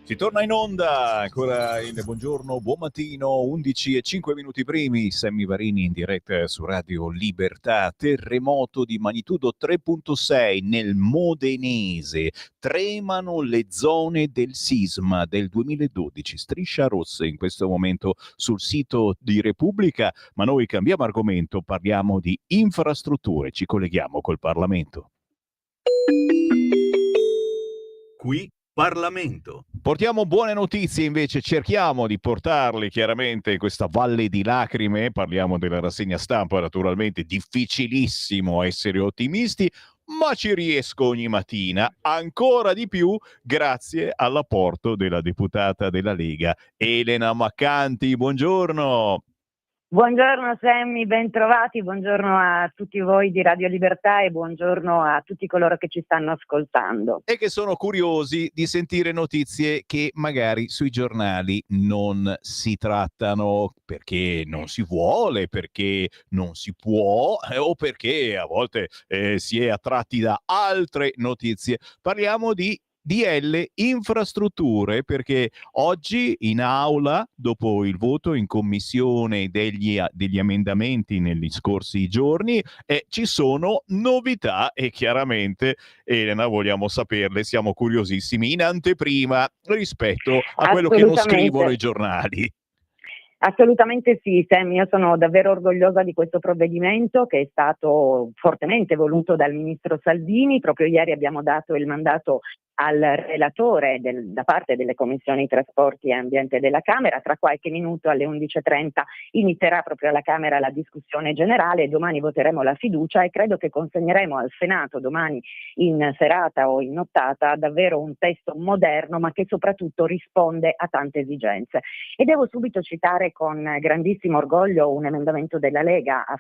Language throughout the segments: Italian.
Si torna in onda, ancora il buongiorno, buon mattino, 11 e 5 minuti primi, Sammy Varini in diretta su Radio Libertà, terremoto di magnitudo 3.6 nel Modenese, tremano le zone del sisma del 2012, striscia rossa in questo momento sul sito di Repubblica, ma noi cambiamo argomento, parliamo di infrastrutture, ci colleghiamo col Parlamento. Qui Parlamento. Portiamo buone notizie invece, cerchiamo di portarle chiaramente in questa valle di lacrime, parliamo della rassegna stampa, naturalmente difficilissimo essere ottimisti, ma ci riesco ogni mattina, ancora di più grazie all'apporto della deputata della Lega Elena Maccanti. Buongiorno. Buongiorno Sammy, ben trovati, buongiorno a tutti voi di Radio Libertà e buongiorno a tutti coloro che ci stanno ascoltando. E che sono curiosi di sentire notizie che magari sui giornali non si trattano perché non si vuole, perché non si può o perché a volte si è attratti da altre notizie. Parliamo di DL infrastrutture perché oggi in aula, dopo il voto in commissione degli emendamenti negli scorsi giorni, ci sono novità e chiaramente Elena vogliamo saperle, siamo curiosissimi in anteprima rispetto a quello che non scrivono i giornali. Assolutamente sì, Sam, io sono davvero orgogliosa di questo provvedimento che è stato fortemente voluto dal ministro Salvini. Proprio ieri abbiamo dato il mandato al relatore da parte delle commissioni trasporti e ambiente della Camera. Tra qualche minuto alle 11:30 inizierà proprio alla Camera la discussione generale, domani voteremo la fiducia e credo che consegneremo al Senato domani in serata o in nottata davvero un testo moderno ma che soprattutto risponde a tante esigenze. E devo subito citare con grandissimo orgoglio un emendamento della Lega a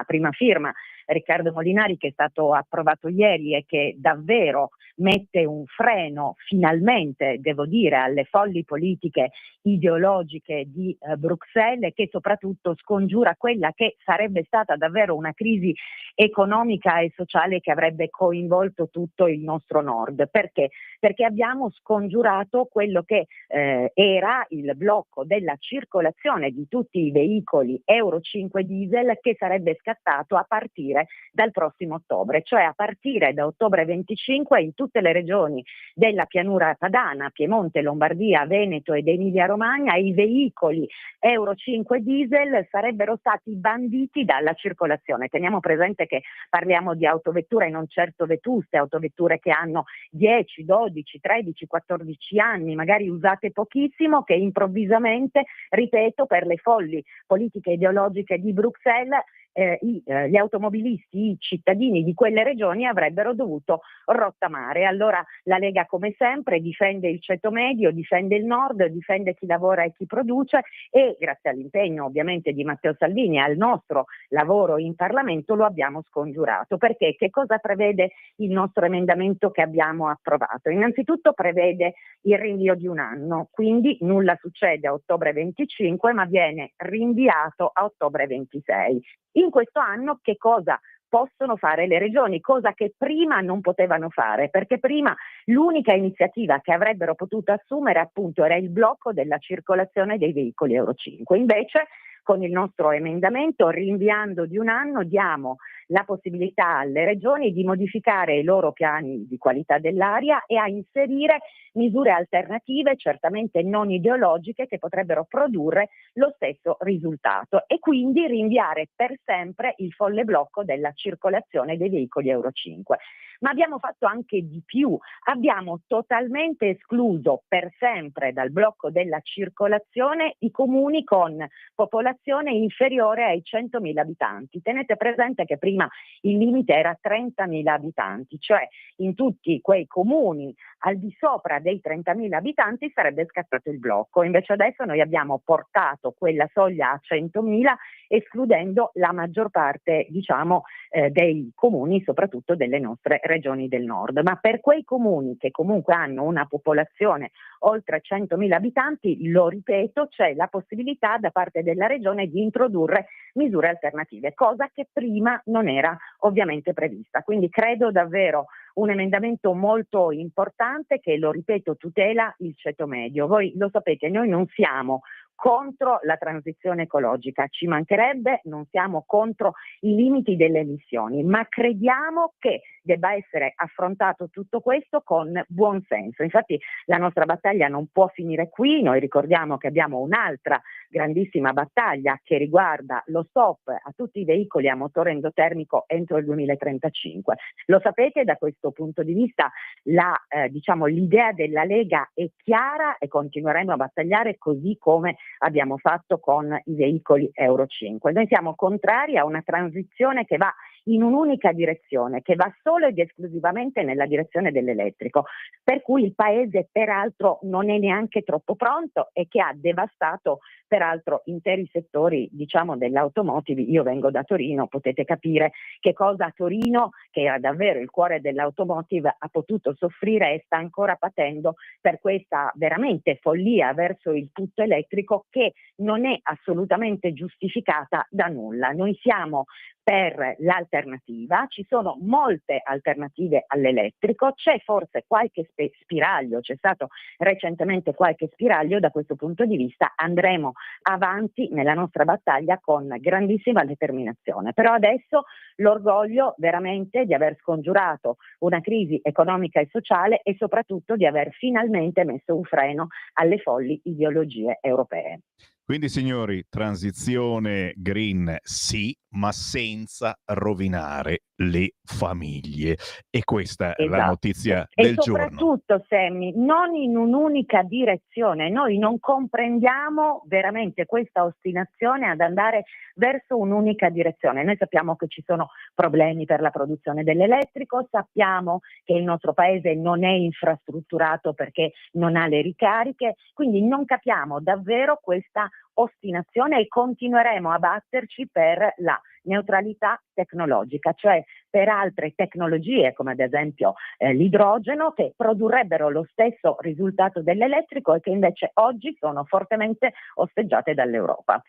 prima firma Riccardo Molinari che è stato approvato ieri e che davvero mette un freno finalmente, devo dire, alle folli politiche ideologiche di Bruxelles e che soprattutto scongiura quella che sarebbe stata davvero una crisi economica e sociale che avrebbe coinvolto tutto il nostro nord. Perché? Perché abbiamo scongiurato quello che era il blocco della circolazione di tutti i veicoli Euro 5 diesel che sarebbe scattato a partire dal prossimo ottobre, cioè a partire da ottobre 25 in tutte le regioni della pianura padana, Piemonte, Lombardia, Veneto ed Emilia-Romagna, i veicoli Euro 5 diesel sarebbero stati banditi dalla circolazione. Teniamo presente che parliamo di autovetture non certo vetuste, autovetture che hanno 10, 12, 13, 14 anni, magari usate pochissimo, che improvvisamente, ripeto, per le folli politiche ideologiche di Bruxelles, gli automobilisti, i cittadini di quelle regioni avrebbero dovuto rottamare. Allora la Lega come sempre difende il ceto medio, difende il nord, difende chi lavora e chi produce e grazie all'impegno ovviamente di Matteo Salvini e al nostro lavoro in Parlamento lo abbiamo scongiurato. Perché? Che cosa prevede il nostro emendamento che abbiamo approvato? Innanzitutto prevede il rinvio di un anno, quindi nulla succede a ottobre 25 ma viene rinviato a ottobre 26. In questo anno che cosa possono fare le regioni, cosa che prima non potevano fare, perché prima l'unica iniziativa che avrebbero potuto assumere appunto era il blocco della circolazione dei veicoli Euro 5. Invece con il nostro emendamento, rinviando di un anno, diamo la possibilità alle regioni di modificare i loro piani di qualità dell'aria e a inserire misure alternative, certamente non ideologiche, che potrebbero produrre lo stesso risultato e quindi rinviare per sempre il folle blocco della circolazione dei veicoli Euro 5. Ma abbiamo fatto anche di più, abbiamo totalmente escluso per sempre dal blocco della circolazione i comuni con popolazione inferiore ai 100.000 abitanti. Tenete presente che prima il limite era 30.000 abitanti, cioè in tutti quei comuni al di sopra dei 30.000 abitanti sarebbe scattato il blocco, invece adesso noi abbiamo portato quella soglia a 100.000 escludendo la maggior parte dei comuni, soprattutto delle nostre regioni del nord, ma per quei comuni che comunque hanno una popolazione oltre 100.000 abitanti, lo ripeto, c'è la possibilità da parte della regione di introdurre misure alternative, cosa che prima non era ovviamente prevista. Quindi credo davvero un emendamento molto importante che, lo ripeto, tutela il ceto medio. Voi lo sapete, noi non siamo contro la transizione ecologica, ci mancherebbe, non siamo contro i limiti delle emissioni, ma crediamo che debba essere affrontato tutto questo con buon senso. Infatti la nostra battaglia non può finire qui, noi ricordiamo che abbiamo un'altra grandissima battaglia che riguarda lo stop a tutti i veicoli a motore endotermico entro il 2035. Lo sapete, da questo punto di vista l'idea della Lega è chiara e continueremo a battagliare così come abbiamo fatto con i veicoli Euro 5. Noi siamo contrari a una transizione che va in un'unica direzione, che va solo ed esclusivamente nella direzione dell'elettrico, per cui il Paese peraltro non è neanche troppo pronto e che ha devastato peraltro interi settori, dell'automotive. Io vengo da Torino, potete capire che cosa a Torino, che era davvero il cuore dell'automotive, ha potuto soffrire e sta ancora patendo per questa veramente follia verso il tutto elettrico, che non è assolutamente giustificata da nulla. Noi siamo per l'alternativa, ci sono molte alternative all'elettrico, c'è forse qualche spiraglio, c'è stato recentemente qualche spiraglio. Da questo punto di vista andremo avanti nella nostra battaglia con grandissima determinazione, però adesso l'orgoglio veramente di aver scongiurato una crisi economica e sociale e soprattutto di aver finalmente messo un freno alle folli ideologie europee. Quindi, signori, transizione green sì, ma senza rovinare le famiglie. E questa è la Esatto. notizia E del giorno. soprattutto, Sammy, non in un'unica direzione. Noi non comprendiamo veramente questa ostinazione ad andare verso un'unica direzione. Noi sappiamo che ci sono problemi per la produzione dell'elettrico, sappiamo che il nostro paese non è infrastrutturato perché non ha le ricariche, quindi non capiamo davvero questa ostinazione e continueremo a batterci per la neutralità tecnologica, cioè per altre tecnologie come ad esempio l'idrogeno, che produrrebbero lo stesso risultato dell'elettrico e che invece oggi sono fortemente osteggiate dall'Europa.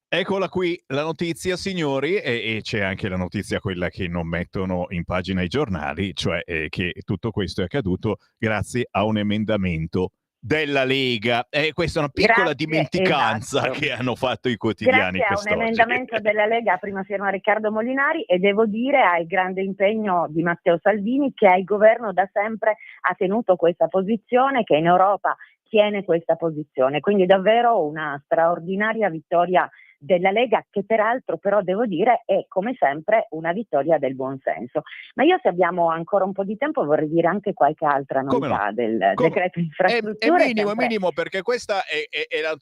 Eccola qui la notizia, signori, e c'è anche la notizia, quella che non mettono in pagina i giornali, cioè che tutto questo è accaduto grazie a un emendamento della Lega. Questa è una piccola dimenticanza, esatto, che hanno fatto i quotidiani grazie a un quest'oggi. emendamento della Lega a prima firma Riccardo Molinari, e devo dire al grande impegno di Matteo Salvini, che al governo da sempre ha tenuto questa posizione, che in Europa tiene questa posizione, quindi davvero una straordinaria vittoria della Lega, che peraltro però devo dire è come sempre una vittoria del buonsenso. Ma io, se abbiamo ancora un po' di tempo, vorrei dire anche qualche altra novità del decreto infrastrutture. È minimo, perché questa è la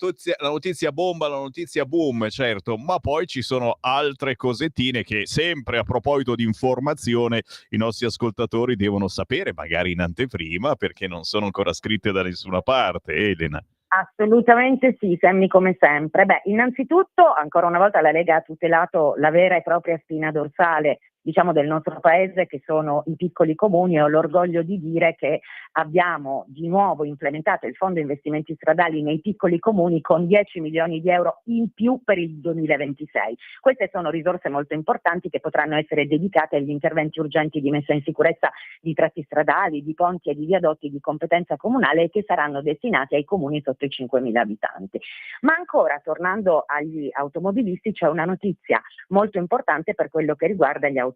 notizia bomba, la notizia boom, certo, ma poi ci sono altre cosettine che, sempre a proposito di informazione, i nostri ascoltatori devono sapere, magari in anteprima, perché non sono ancora scritte da nessuna parte, Elena. Assolutamente sì, Sammy, come sempre. Innanzitutto, ancora una volta la Lega ha tutelato la vera e propria spina dorsale, del nostro paese, che sono i piccoli comuni, e ho l'orgoglio di dire che abbiamo di nuovo implementato il Fondo Investimenti Stradali nei piccoli comuni con 10 milioni di euro in più per il 2026. Queste sono risorse molto importanti che potranno essere dedicate agli interventi urgenti di messa in sicurezza di tratti stradali, di ponti e di viadotti di competenza comunale, e che saranno destinati ai comuni sotto i 5.000 abitanti. Ma ancora, tornando agli automobilisti, c'è una notizia molto importante per quello che riguarda gli autovelox.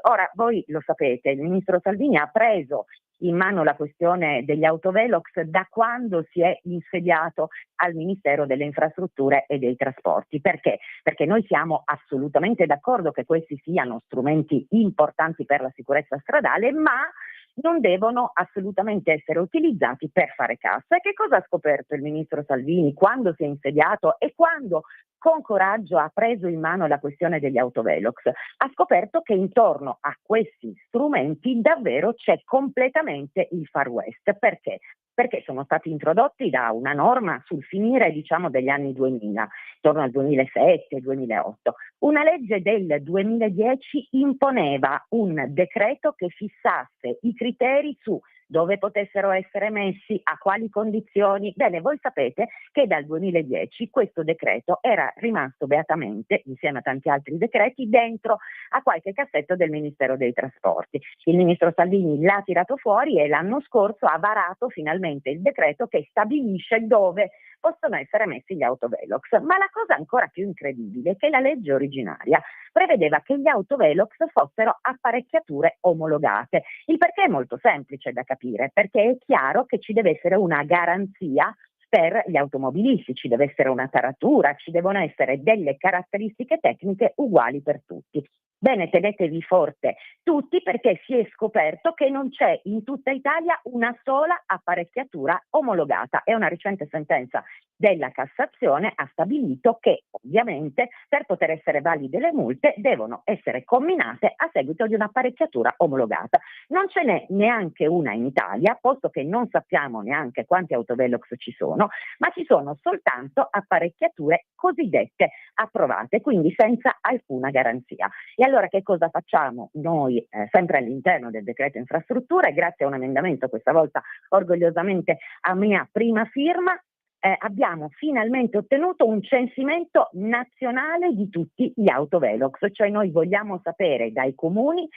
Ora, voi lo sapete, il ministro Salvini ha preso in mano la questione degli autovelox da quando si è insediato al Ministero delle Infrastrutture e dei Trasporti. Perché? Perché noi siamo assolutamente d'accordo che questi siano strumenti importanti per la sicurezza stradale, ma non devono assolutamente essere utilizzati per fare cassa. E che cosa ha scoperto il ministro Salvini quando si è insediato e quando con coraggio ha preso in mano la questione degli autovelox? Ha scoperto che intorno a questi strumenti davvero c'è completamente il Far West. Perché? perché sono stati introdotti da una norma sul finire, diciamo, degli anni 2000, intorno al 2007-2008. Una legge del 2010 imponeva un decreto che fissasse i criteri su dove potessero essere messi, a quali condizioni. Bene, voi sapete che dal 2010 questo decreto era rimasto beatamente, insieme a tanti altri decreti, dentro a qualche cassetto del Ministero dei Trasporti. Il ministro Salvini l'ha tirato fuori e l'anno scorso ha varato finalmente il decreto che stabilisce dove possono essere messi gli autovelox. Ma la cosa ancora più incredibile è che la legge originaria prevedeva che gli autovelox fossero apparecchiature omologate. Il perché è molto semplice da capire, perché è chiaro che ci deve essere una garanzia per gli automobilisti, ci deve essere una taratura, ci devono essere delle caratteristiche tecniche uguali per tutti. Bene, tenetevi forte tutti, perché si è scoperto che non c'è in tutta Italia una sola apparecchiatura omologata, e una recente sentenza della Cassazione ha stabilito che ovviamente per poter essere valide le multe devono essere comminate a seguito di un'apparecchiatura omologata. Non ce n'è neanche una in Italia, posto che non sappiamo neanche quanti autovelox ci sono, ma ci sono soltanto apparecchiature cosiddette approvate, quindi senza alcuna garanzia. E allora che cosa facciamo noi, sempre all'interno del decreto infrastrutture, grazie a un emendamento questa volta orgogliosamente a mia prima firma, abbiamo finalmente ottenuto un censimento nazionale di tutti gli autovelox, cioè noi vogliamo sapere dai comuni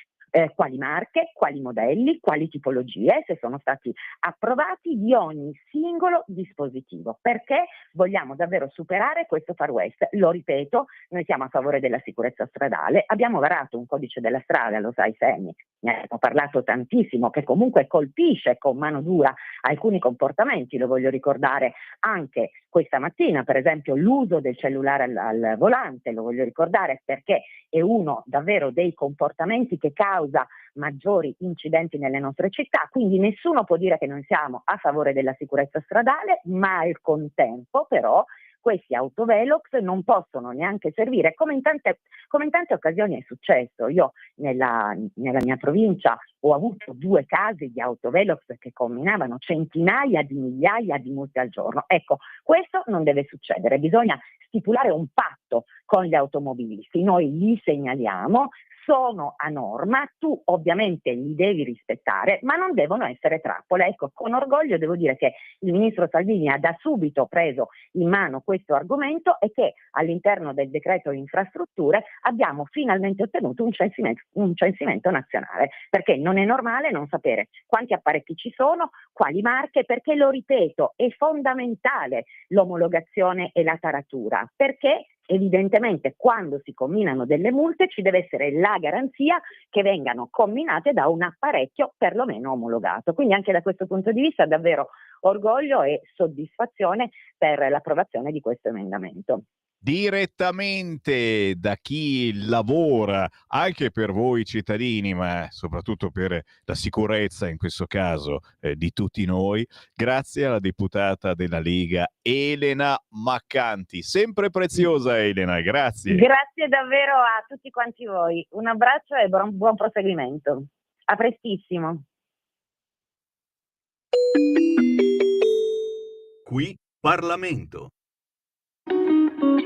quali marche, quali modelli, quali tipologie, se sono stati approvati di ogni singolo dispositivo, perché vogliamo davvero superare questo far west. Lo ripeto, noi siamo a favore della sicurezza stradale, abbiamo varato un codice della strada, lo sai Semi, ne abbiamo parlato tantissimo, che comunque colpisce con mano dura alcuni comportamenti, lo voglio ricordare anche questa mattina, per esempio l'uso del cellulare al volante, lo voglio ricordare perché è uno davvero dei comportamenti che causa maggiori incidenti nelle nostre città, quindi nessuno può dire che non siamo a favore della sicurezza stradale, ma al contempo però questi autovelox non possono neanche servire, come in tante occasioni è successo. Io nella mia provincia ho avuto 2 casi di autovelox che comminavano centinaia di migliaia di multe al giorno. Ecco, questo non deve succedere, bisogna stipulare un patto con gli automobilisti, noi li segnaliamo, sono a norma, tu ovviamente li devi rispettare, ma non devono essere trappole. Ecco, con orgoglio devo dire che il ministro Salvini ha da subito preso in mano questo argomento e che all'interno del decreto infrastrutture abbiamo finalmente ottenuto un censimento nazionale, perché non è normale non sapere quanti apparecchi ci sono, quali marche, perché lo ripeto, è fondamentale l'omologazione e la taratura, perché evidentemente quando si comminano delle multe ci deve essere la garanzia che vengano comminate da un apparecchio perlomeno omologato. Quindi anche da questo punto di vista davvero orgoglio e soddisfazione per l'approvazione di questo emendamento. Direttamente da chi lavora anche per voi cittadini, ma soprattutto per la sicurezza in questo caso di tutti noi, grazie alla deputata della Lega Elena Maccanti, sempre preziosa Elena, grazie. Grazie davvero a tutti quanti voi, un abbraccio e buon proseguimento, a prestissimo. Qui Parlamento.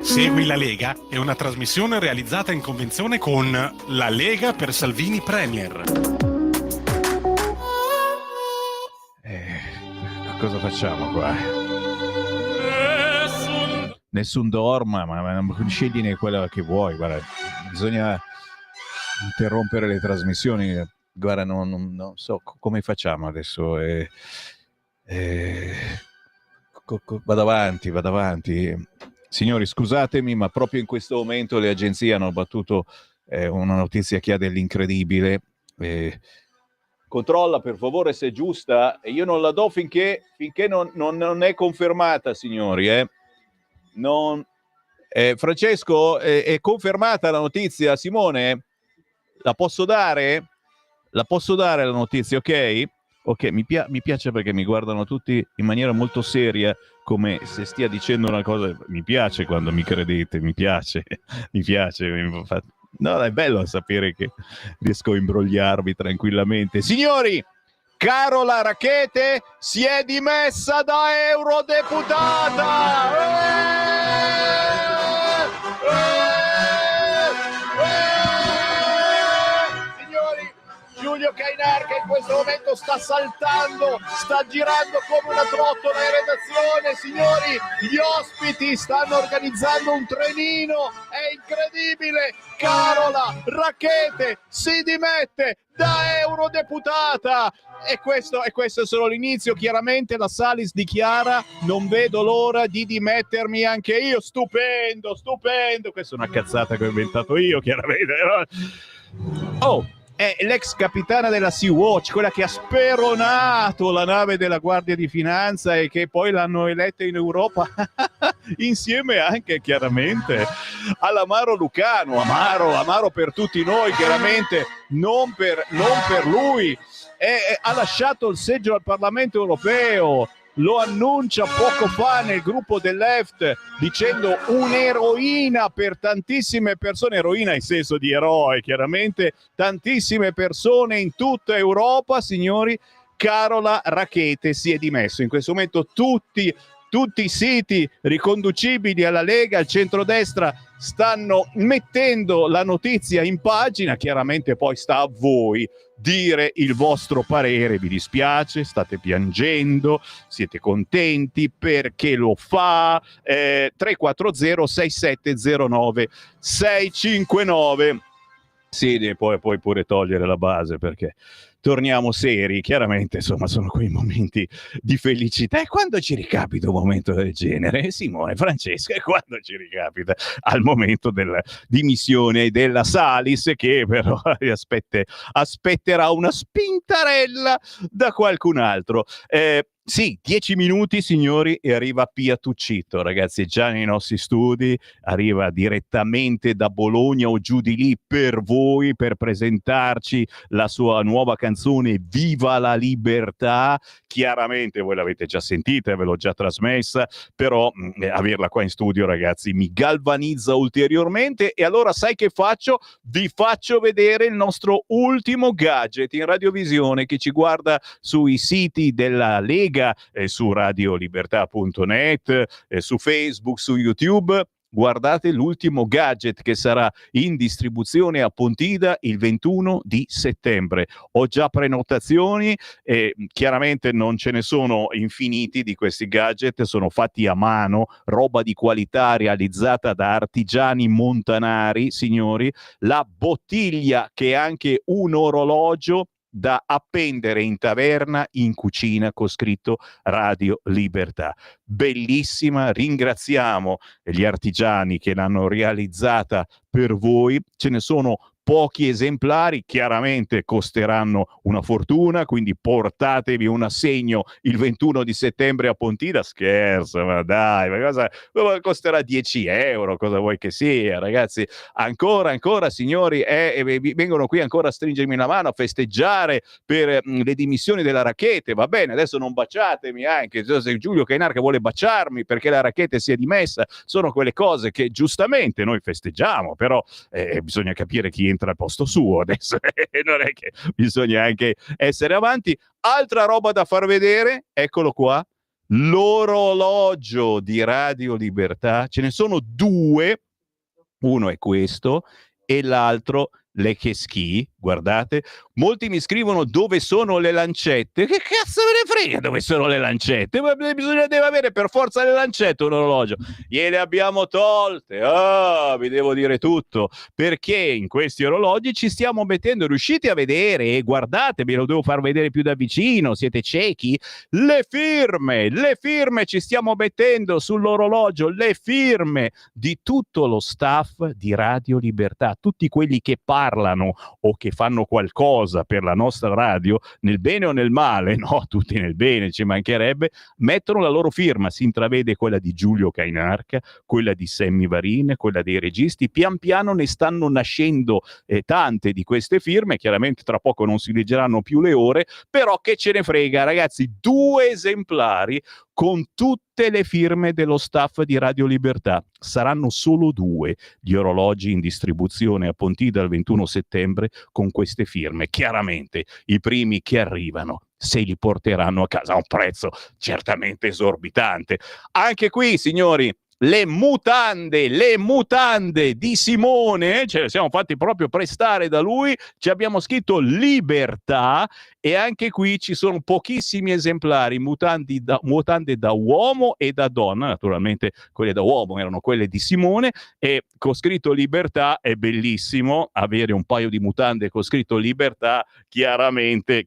Segui la Lega è una trasmissione realizzata in convenzione con La Lega per Salvini Premier. Cosa facciamo qua? Nessun dorma, ma non scegli quella che vuoi, guarda, bisogna interrompere le trasmissioni, guarda, non so come facciamo adesso. Vado avanti. Signori, scusatemi, ma proprio in questo momento le agenzie hanno battuto una notizia che ha dell'incredibile. Controlla per favore se è giusta. Io non la do finché non è confermata, signori. Francesco, è confermata la notizia? Simone, la posso dare? La posso dare la notizia, ok? Ok, mi piace perché mi guardano tutti in maniera molto seria, come se stia dicendo una cosa. Mi piace quando mi credete, mi piace. No, è bello sapere che riesco a imbrogliarvi tranquillamente. Signori, Carola Rackete si è dimessa da eurodeputata. Signori, Giulio Cainarca in questo momento sta saltando, sta girando come una trottola in redazione. Signori, gli ospiti stanno organizzando un trenino, è incredibile. Carola Rackete si dimette da eurodeputata. E questo è solo l'inizio. Chiaramente la Salis dichiara: non vedo l'ora di dimettermi anche io. Stupendo. Questa è una cazzata che ho inventato io, chiaramente. Oh, è l'ex capitana della Sea-Watch, quella che ha speronato la nave della Guardia di Finanza e che poi l'hanno eletta in Europa insieme anche chiaramente all'Amaro Lucano. Amaro per tutti noi, chiaramente non per lui. Ha lasciato il seggio al Parlamento europeo, lo annuncia poco fa nel gruppo del Left, dicendo un'eroina per tantissime persone, eroina in senso di eroe, chiaramente, tantissime persone in tutta Europa. Signori, Carola Rackete si è dimesso. In questo momento tutti i siti riconducibili alla Lega, al centrodestra, stanno mettendo la notizia in pagina. Chiaramente poi sta a voi dire il vostro parere. Vi dispiace? State piangendo? Siete contenti? Perché lo fa? 340 6709 659. Sì, poi pure togliere la base, perché torniamo seri. Chiaramente, insomma, sono quei momenti di felicità. E quando ci ricapita un momento del genere, Simone, Francesca, e quando ci ricapita al momento della dimissione della Salis, che però aspetterà una spintarella da qualcun altro. Sì, 10 minuti, signori, e arriva Pia Tuccitto, ragazzi, già nei nostri studi, arriva direttamente da Bologna o giù di lì per voi, per presentarci la sua nuova canzone Viva la Libertà. Chiaramente voi l'avete già sentita, ve l'ho già trasmessa, però averla qua in studio, ragazzi, mi galvanizza ulteriormente. E allora sai che faccio? Vi faccio vedere il nostro ultimo gadget in radiovisione. Chi ci guarda sui siti della Lega, su radiolibertà.net, su Facebook, su YouTube, guardate l'ultimo gadget che sarà in distribuzione a Pontida il 21 di settembre. Ho già prenotazioni e chiaramente non ce ne sono infiniti di questi gadget, sono fatti a mano, roba di qualità realizzata da artigiani montanari, signori. La bottiglia, che è anche un orologio da appendere in taverna, in cucina, con scritto Radio Libertà. Bellissima, ringraziamo gli artigiani che l'hanno realizzata per voi. Ce ne sono pochi esemplari, chiaramente costeranno una fortuna, quindi portatevi un assegno il 21 di settembre a Pontida. Scherzo, ma dai, ma cosa costerà? 10 euro, cosa vuoi che sia, ragazzi? Ancora, signori, vengono qui ancora a stringermi la mano, a festeggiare per le dimissioni della Rackete. Va bene, adesso non baciatemi anche, se Giulio Cainarca vuole baciarmi perché la Rackete si è dimessa, sono quelle cose che giustamente noi festeggiamo, però bisogna capire chi entra al posto suo adesso. Non è che bisogna anche essere avanti. Altra roba da far vedere, eccolo qua, l'orologio di Radio Libertà. Ce ne sono due, uno è questo e l'altro Leccheschi. Guardate, molti mi scrivono dove sono le lancette. Che cazzo me ne frega dove sono le lancette? Ma deve avere per forza le lancette un orologio. Gliele abbiamo tolte. Vi devo dire tutto, perché in questi orologi ci stiamo mettendo, riuscite a vedere, e guardate, ve lo devo far vedere più da vicino, siete ciechi? Le firme ci stiamo mettendo sull'orologio, le firme di tutto lo staff di Radio Libertà, tutti quelli che parlano o che fanno qualcosa per la nostra radio, nel bene o nel male, no, tutti nel bene, ci mancherebbe, mettono la loro firma. Si intravede quella di Giulio Cainarca, quella di Sammy Varin, quella dei registi. Pian piano ne stanno nascendo tante di queste firme. Chiaramente tra poco non si leggeranno più le ore, però che ce ne frega, ragazzi, 2 esemplari con tutte le firme dello staff di Radio Libertà. Saranno solo 2 gli orologi in distribuzione a Pontida il 21 21 settembre con queste firme. Chiaramente i primi che arrivano se li porteranno a casa a un prezzo certamente esorbitante. Anche qui, signori, le mutande di Simone, ce le siamo fatti proprio prestare da lui, ci abbiamo scritto Libertà e anche qui ci sono pochissimi esemplari, mutande da uomo e da donna, naturalmente quelle da uomo erano quelle di Simone e con scritto Libertà è bellissimo avere un paio di mutande con scritto Libertà, chiaramente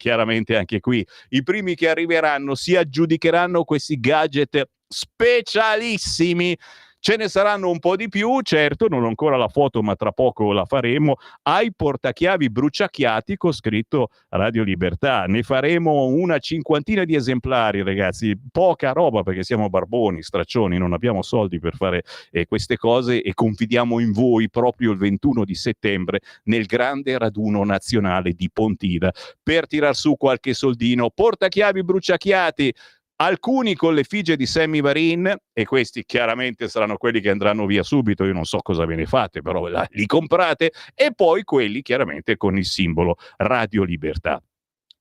anche qui i primi che arriveranno si aggiudicheranno questi gadget specialissimi. Ce ne saranno un po' di più, certo, non ho ancora la foto, ma tra poco la faremo. Ai portachiavi bruciacchiati con scritto Radio Libertà. Ne faremo una cinquantina di esemplari, ragazzi. Poca roba perché siamo barboni, straccioni, non abbiamo soldi per fare queste cose e confidiamo in voi proprio il 21 di settembre nel grande raduno nazionale di Pontida per tirar su qualche soldino. Portachiavi bruciacchiati. Alcuni con l'effigie di Sammy Varin, e questi chiaramente saranno quelli che andranno via subito, io non so cosa ve ne fate, però li comprate, e poi quelli chiaramente con il simbolo Radio Libertà.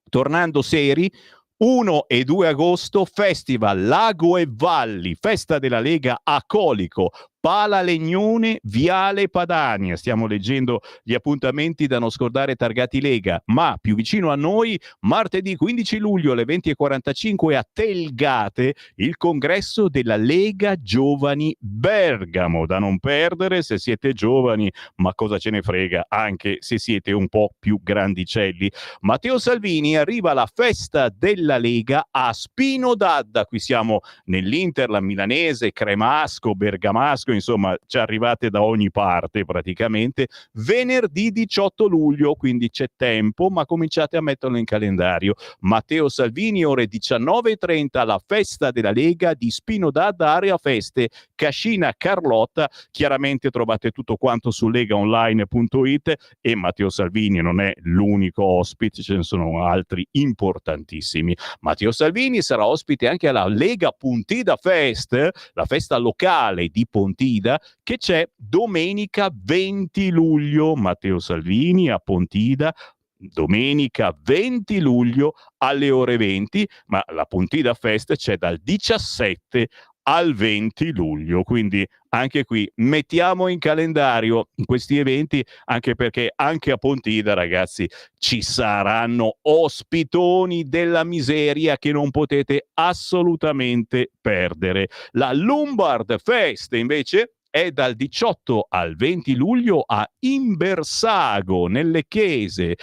Tornando seri, 1 e 2 agosto, Festival Lago e Valli, festa della Lega a Colico, Pala Legnone, Viale Padania. Stiamo leggendo gli appuntamenti da non scordare targati Lega, ma più vicino a noi, martedì 15 luglio alle 20:45 a Telgate, il congresso della Lega Giovani Bergamo, da non perdere se siete giovani, ma cosa ce ne frega anche se siete un po' più grandicelli. Matteo Salvini arriva alla festa della Lega a Spino d'Adda, qui siamo nell'Interland milanese, cremasco, bergamasco, insomma ci arrivate da ogni parte praticamente, venerdì 18 luglio, quindi c'è tempo, ma cominciate a metterlo in calendario. Matteo Salvini, ore 19:30, alla festa della Lega di Spino d'Adda, area feste, Cascina Carlotta. Chiaramente trovate tutto quanto su legaonline.it e Matteo Salvini non è l'unico ospite, ce ne sono altri importantissimi. Matteo Salvini sarà ospite anche alla Lega Pontida Fest, la festa locale di Pontida, che c'è domenica 20 luglio. Matteo Salvini a Pontida, domenica 20 luglio alle ore 20, ma la Pontida Fest c'è dal 17 al 20 luglio, quindi anche qui mettiamo in calendario questi eventi, anche perché anche a Pontida, ragazzi, ci saranno ospitoni della miseria che non potete assolutamente perdere. La Lombard Fest invece è dal 18 al 20 luglio a Imbersago, nelle Chiese.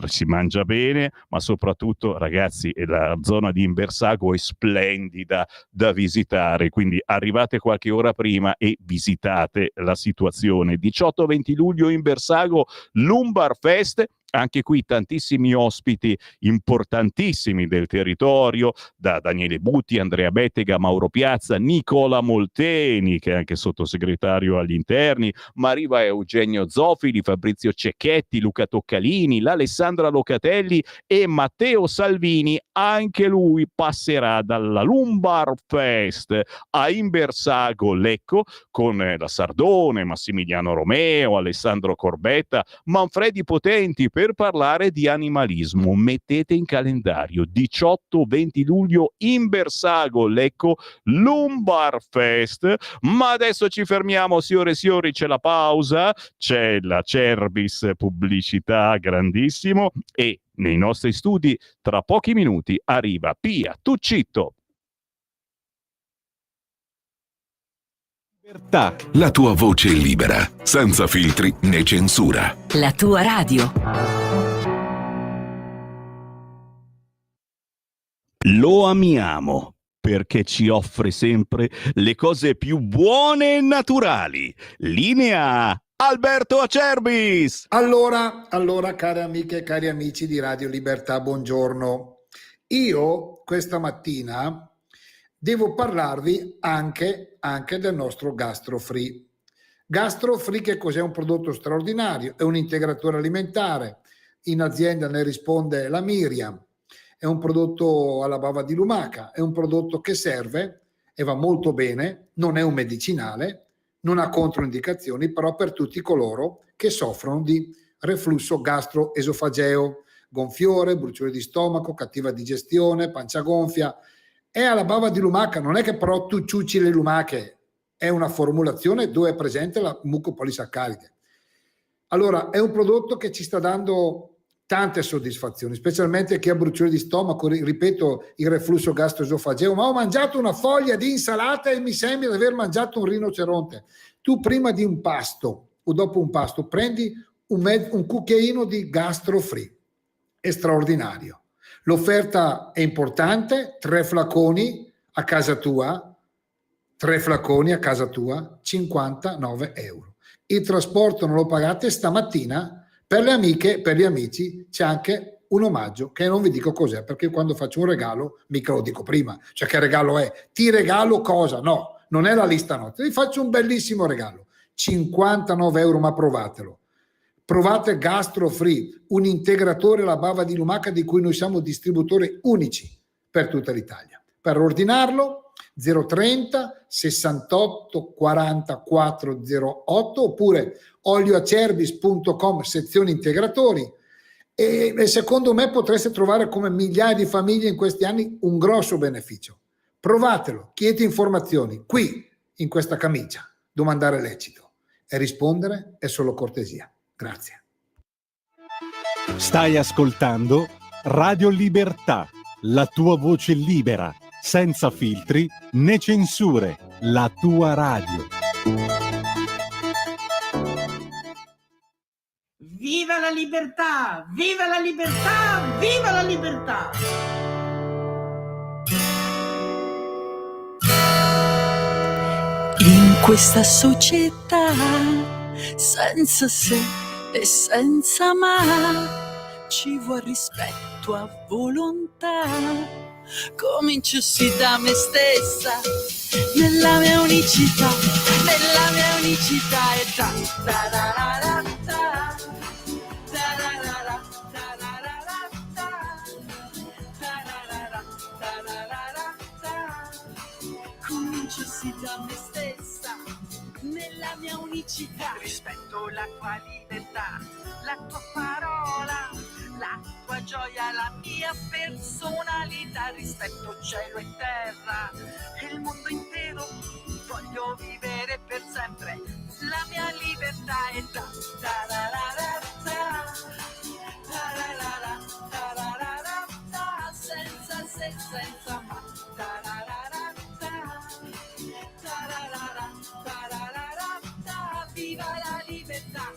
Si mangia bene, ma soprattutto, ragazzi, la zona di Imbersago è splendida da visitare, quindi arrivate qualche ora prima e visitate la situazione. 18-20 luglio Imbersago, Lombard Fest. Anche qui tantissimi ospiti importantissimi del territorio, da Daniele Butti, Andrea Bettega, Mauro Piazza, Nicola Molteni, che è anche sottosegretario agli interni, ma arriva Eugenio Zofili, Fabrizio Cecchetti, Luca Toccalini, l'Alessandra Locatelli e Matteo Salvini. Anche lui passerà dalla Lombard Fest a Imbersago Lecco con la Sardone, Massimiliano Romeo, Alessandro Corbetta, Manfredi Potenti, per parlare di animalismo. Mettete in calendario 18-20 luglio Imbersago Lecco Lombard Fest. Ma adesso ci fermiamo, signore e signori, c'è la pausa, c'è la Cerbis pubblicità, grandissimo, e nei nostri studi tra pochi minuti arriva Pia Tuccitto. La tua voce libera, senza filtri né censura. La tua radio. Lo amiamo perché ci offre sempre le cose più buone e naturali. Linea Alberto Acerbis. Allora, care amiche e cari amici di Radio Libertà, buongiorno. Io questa mattina devo parlarvi anche del nostro GastroFree. GastroFree, che cos'è? Un prodotto straordinario, è un integratore alimentare, in azienda ne risponde la Miriam, è un prodotto alla bava di lumaca, è un prodotto che serve e va molto bene, non è un medicinale, non ha controindicazioni, però per tutti coloro che soffrono di reflusso gastroesofageo, gonfiore, bruciore di stomaco, cattiva digestione, pancia gonfia. È alla bava di lumaca, non è che però tu ciucci le lumache, è una formulazione dove è presente la mucopolisaccaride. Allora, è un prodotto che ci sta dando tante soddisfazioni, specialmente chi ha bruciore di stomaco, ripeto, il reflusso gastroesofageo, ma ho mangiato una foglia di insalata e mi sembra di aver mangiato un rinoceronte. Tu prima di un pasto o dopo un pasto prendi un cucchiaino di Gastro Free, è straordinario. L'offerta è importante, 3 flaconi a casa tua, 59 euro. Il trasporto non lo pagate stamattina. Per le amiche, per gli amici c'è anche un omaggio che non vi dico cos'è, perché quando faccio un regalo mica lo dico prima, cioè che regalo è? Ti regalo cosa? No, non è la lista notte, vi faccio un bellissimo regalo, 59 euro, ma provatelo. Provate Gastro Free, un integratore alla bava di lumaca di cui noi siamo distributori unici per tutta l'Italia. Per ordinarlo 030 68 44 08 oppure olioacerbis.com sezione integratori e secondo me potreste trovare, come migliaia di famiglie in questi anni, un grosso beneficio. Provatelo, chiedete informazioni qui in questa camicia, domandare lecito e rispondere è solo cortesia. Grazie. Stai ascoltando Radio Libertà, la tua voce libera, senza filtri né censure, la tua radio. Viva la libertà! Viva la libertà! Viva la libertà! In questa società senza se e senza ma ci vuole rispetto a volontà. Cominciassi da me stessa, nella mia unicità e ta da da da da da. Cominciassi da me stessa, nella mia unicità. Rispetto la tua libertà, la tua parola, la tua gioia, la mia personalità. Rispetto cielo e terra e il mondo intero. Voglio vivere per sempre la mia libertà e da da da da da da da da da, senza se, senza ma, da da da da da da da, viva la libertà.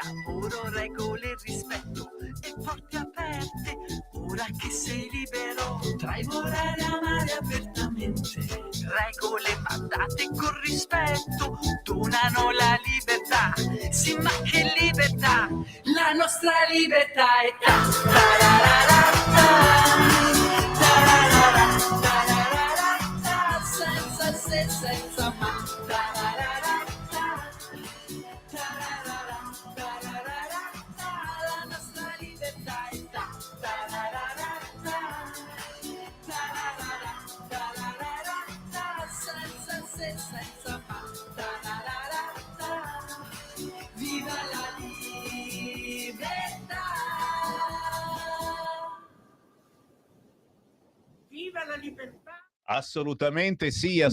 Lavoro, regole, rispetto e porte aperte. Ora che sei libero, potrai volare, amare apertamente. Regole mandate con rispetto donano la libertà. Sì, ma che libertà? La nostra libertà è ta da da da, senza se, senza ma, da da da da. La nostra libertà è ta da da da, senza se, senza ma, da da da. Viva la libertà! Viva la libertà! Assolutamente sì,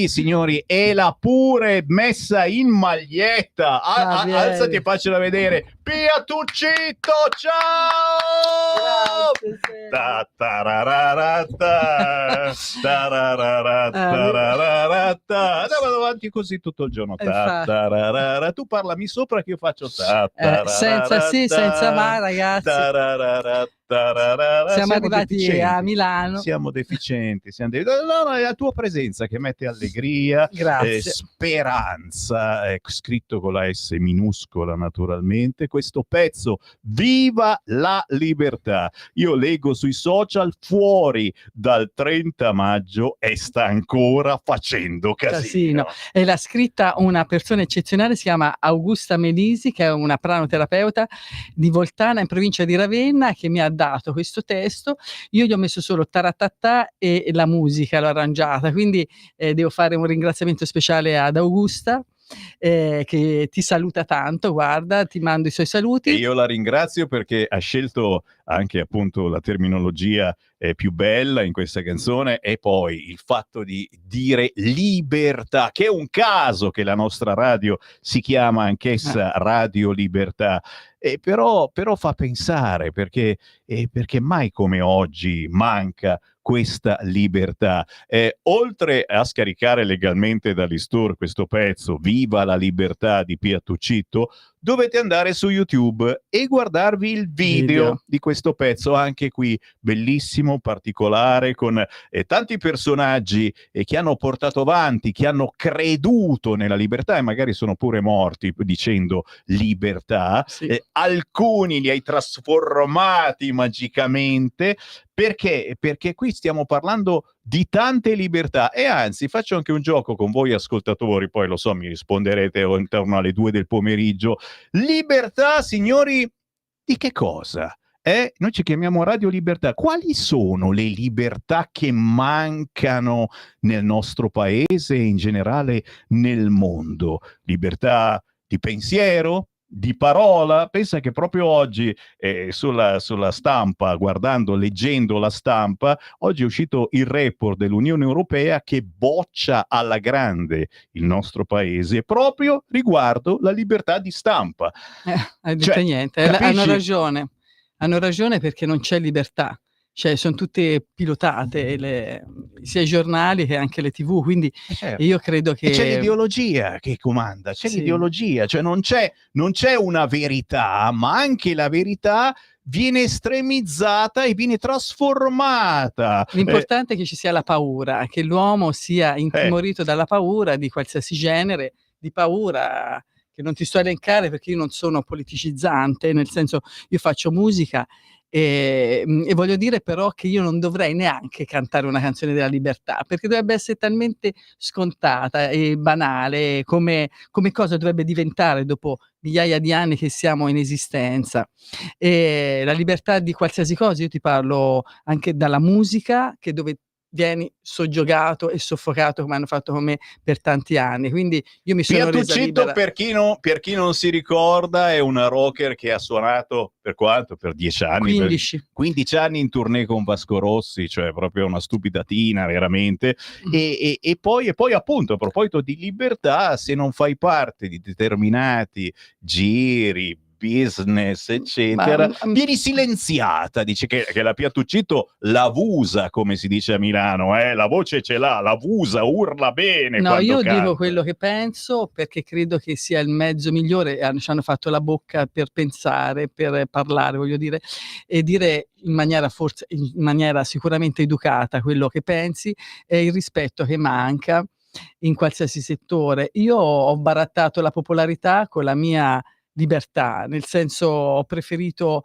signori, e l'ha pure messa in maglietta. Alzati e faccela vedere. Pia Tuccitto, ciao! Ta tarararata, tarararata. Andiamo avanti così tutto il giorno. Ta tu parlami sopra che io faccio senza sì, senza ma, ragazzi. Siamo arrivati deficienti. A Milano. Siamo deficienti. No, è la tua presenza che mette allegria, speranza, scritto con la S minuscola naturalmente, questo pezzo, Viva la libertà. Io leggo sui social, fuori dal 30 maggio e sta ancora facendo casino. E l'ha scritta una persona eccezionale, si chiama Augusta Melisi, che è una pranoterapeuta di Voltana in provincia di Ravenna, che mi ha dato questo testo. Io gli ho messo solo taratatà e la musica l'ho arrangiata, quindi devo fare un ringraziamento speciale ad Augusta, che ti saluta tanto, guarda, ti mando i suoi saluti. E io la ringrazio perché ha scelto anche appunto la terminologia più bella in questa canzone, e poi il fatto di dire libertà, che è un caso che la nostra radio si chiama anch'essa Radio Libertà. Però fa pensare, perché mai come oggi manca questa libertà. Oltre a scaricare legalmente dall'e-store questo pezzo, Viva la libertà di Pia Tuccitto, dovete andare su YouTube e guardarvi il video di questo pezzo, anche qui bellissimo, particolare, con tanti personaggi che hanno portato avanti, che hanno creduto nella libertà e magari sono pure morti dicendo libertà. Alcuni li hai trasformati magicamente, perché qui stiamo parlando di tante libertà. E anzi, faccio anche un gioco con voi ascoltatori, poi lo so, mi risponderete intorno alle 2 del pomeriggio. Libertà, signori, di che cosa? Noi ci chiamiamo Radio Libertà. Quali sono le libertà che mancano nel nostro paese e in generale nel mondo? Libertà di pensiero? Di parola? Pensa che proprio oggi sulla stampa, leggendo la stampa, oggi è uscito il report dell'Unione Europea che boccia alla grande il nostro paese proprio riguardo la libertà di stampa. Hai detto niente, hanno ragione perché non c'è libertà. Cioè, sono tutte pilotate, sia i giornali che anche le TV, quindi io credo che... E c'è l'ideologia che comanda, l'ideologia, cioè non c'è una verità, ma anche la verità viene estremizzata e viene trasformata. L'importante è che ci sia la paura, che l'uomo sia intimorito dalla paura di qualsiasi genere, di paura che non ti sto a elencare perché io non sono politicizzante, nel senso, io faccio musica e voglio dire però che io non dovrei neanche cantare una canzone della libertà, perché dovrebbe essere talmente scontata e banale come cosa dovrebbe diventare dopo migliaia di anni che siamo in esistenza. E la libertà di qualsiasi cosa, io ti parlo anche dalla musica, che dove vieni soggiogato e soffocato come hanno fatto con me per tanti anni, quindi io mi sono resa libera. Per chi non si ricorda, è una rocker che ha suonato per quanto? Per 10 anni? 15 anni in tournée con Vasco Rossi, cioè proprio una stupidatina veramente. E poi appunto, a proposito di libertà, se non fai parte di determinati giri, business, eccetera, vieni silenziata. Dice che la Pia Tuccitto la vusa, come si dice a Milano, la voce ce l'ha, la vusa, urla bene. No, io canta. dico quello che penso perché credo che sia il mezzo migliore. Ci hanno fatto la bocca per pensare, per parlare, voglio dire, e dire in maniera sicuramente educata quello che pensi, è il rispetto che manca in qualsiasi settore. Io ho barattato la popolarità con la mia libertà, nel senso, ho preferito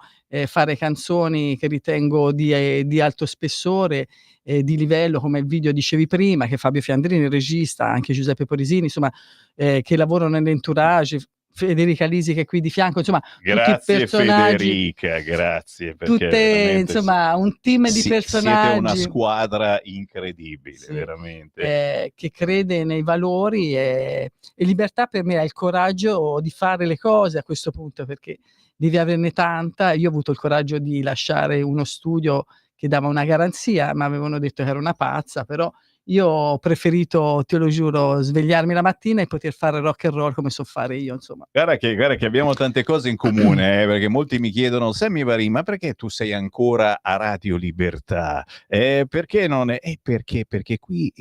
fare canzoni che ritengo di alto spessore, di livello, come il video dicevi prima, che Fabio Fiandrini, il regista, anche Giuseppe Porisini, insomma, che lavorano nell'entourage, Federica Lisi che è qui di fianco, insomma, grazie tutti i personaggi, Federica, grazie, perché insomma un team di personaggi, siete una squadra incredibile, veramente, che crede nei valori, e libertà per me è il coraggio di fare le cose a questo punto, perché devi averne tanta. Io ho avuto il coraggio di lasciare uno studio che dava una garanzia, ma avevano detto che ero una pazza, però io ho preferito, te lo giuro, svegliarmi la mattina e poter fare rock and roll come so fare io, insomma. Guarda che abbiamo tante cose in comune, perché molti mi chiedono: Sammy Varin, ma perché tu sei ancora a Radio Libertà? Perché non è? Perché qui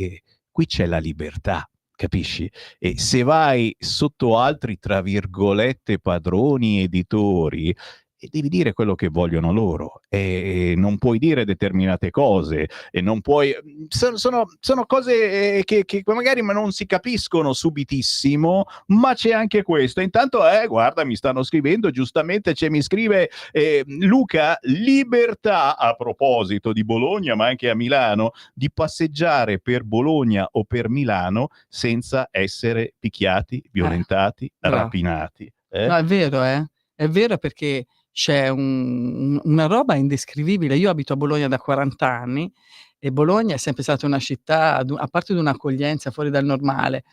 c'è la libertà, capisci? E se vai sotto altri, tra virgolette, padroni editori, e devi dire quello che vogliono loro, e non puoi dire determinate cose, e non puoi... Sono cose che magari non si capiscono subitissimo, ma c'è anche questo. Intanto, guarda, mi stanno scrivendo, giustamente mi scrive Luca, libertà, a proposito di Bologna, ma anche a Milano, di passeggiare per Bologna o per Milano senza essere picchiati, violentati, rapinati. No, è vero, è vero, perché c'è una roba indescrivibile. Io abito a Bologna da 40 anni e Bologna è sempre stata una città, a parte di un'accoglienza fuori dal normale,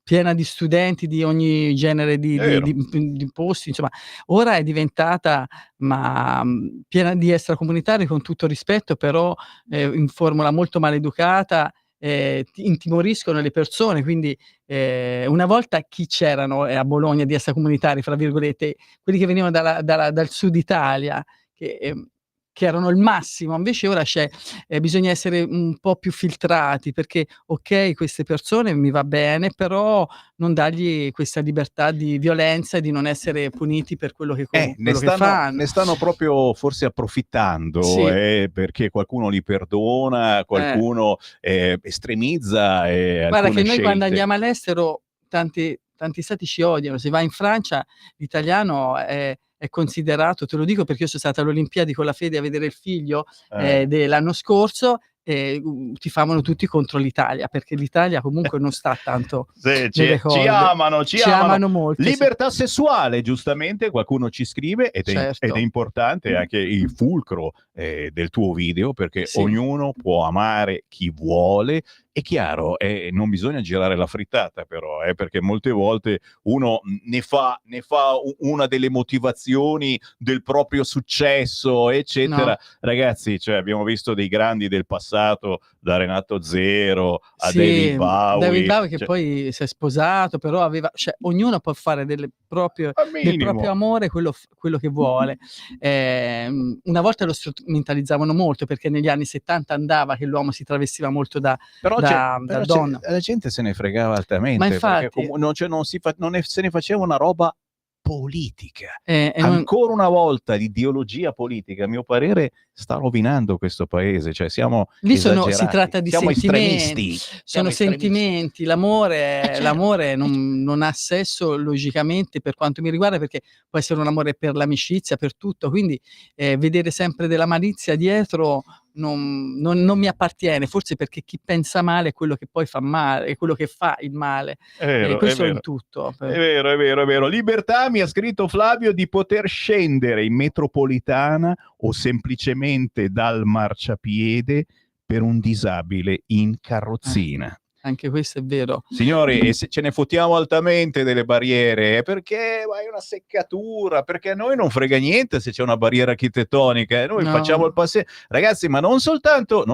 piena di studenti di ogni genere di posti, insomma. Ora è diventata piena di extracomunitari, con tutto rispetto, però in formula molto maleducata, intimoriscono le persone, quindi una volta chi c'erano a Bologna di extracomunitari, fra virgolette, quelli che venivano dal sud Italia, che erano il massimo. Invece ora bisogna essere un po' più filtrati, perché ok, queste persone mi va bene, però non dargli questa libertà di violenza e di non essere puniti per quello che fanno. Ne stanno proprio forse approfittando, Sì. perché qualcuno li perdona, qualcuno estremizza. Guarda che noi scelte. quando andiamo all'estero tanti stati ci odiano. Se vai in Francia l'italiano è considerato, te lo dico perché io sono stata alle Olimpiadi con la Fede a vedere il figlio dell'anno scorso, tifavano tutti contro l'Italia, perché l'Italia comunque non sta tanto nelle corde. Ci amano molto. Libertà sessuale, giustamente qualcuno ci scrive, ed è importante anche il fulcro del tuo video, perché ognuno può amare chi vuole. È chiaro, non bisogna girare la frittata, però, perché molte volte uno ne fa una delle motivazioni del proprio successo, eccetera. No. Ragazzi, abbiamo visto dei grandi del passato, da Renato Zero a David Bowie. Che poi si è sposato, però ognuno può fare del proprio amore quello che vuole. Una volta lo strumentalizzavano molto, perché negli anni 70 andava che l'uomo si travestiva molto da donna. La gente se ne fregava altamente, Ma infatti, perché se ne faceva una roba politica. Ancora una volta l'ideologia politica, a mio parere, sta rovinando questo paese. Siamo lì si esagerati. tratta di siamo sentimenti, estremisti. sentimenti. L'amore non ha sesso, logicamente, per quanto mi riguarda, perché può essere un amore per l'amicizia, per tutto, quindi vedere sempre della malizia dietro non mi appartiene, forse perché chi pensa male è quello che poi fa male, è quello che fa il male. Questo è in tutto. È vero. Libertà, mi ha scritto Flavio, di poter scendere in metropolitana o semplicemente dal marciapiede per un disabile in carrozzina. Anche questo è vero. Signori, e se ce ne fottiamo altamente delle barriere, perché hai una seccatura, perché a noi non frega niente se c'è una barriera architettonica, noi facciamo il passeggio. Ragazzi, ma non soltanto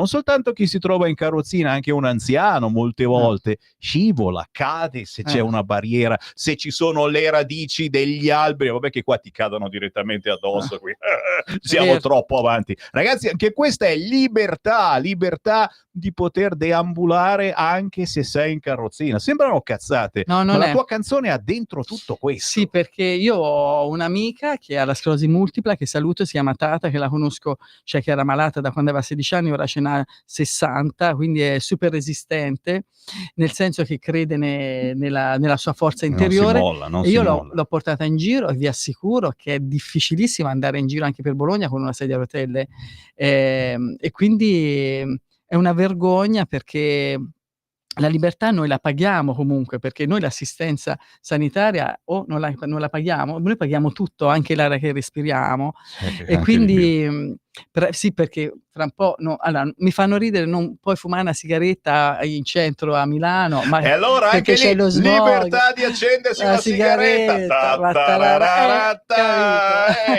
chi si trova in carrozzina, anche un anziano molte volte scivola, cade se c'è una barriera, se ci sono le radici degli alberi, vabbè che qua ti cadono direttamente addosso, qui. Siamo troppo avanti. Ragazzi, anche questa è libertà di poter deambulare anche se sei in carrozzina. Sembrano cazzate, ma la tua canzone ha dentro tutto questo. Sì, perché io ho un'amica che ha la sclerosi multipla, che saluto, si chiama Tata, che la conosco, che era malata da quando aveva 16 anni, ora ce n'ha 60, quindi è super resistente, nel senso che crede nella sua forza interiore. Io l'ho portata in giro e vi assicuro che è difficilissimo andare in giro anche per Bologna con una sedia a rotelle, e quindi è una vergogna, perché la libertà noi la paghiamo comunque, perché noi l'assistenza sanitaria non la paghiamo, noi paghiamo tutto, anche l'aria che respiriamo, e quindi sì, perché fra un po' allora, mi fanno ridere, non puoi fumare una sigaretta in centro a Milano, ma e allora anche lì libertà di accendersi una sigaretta.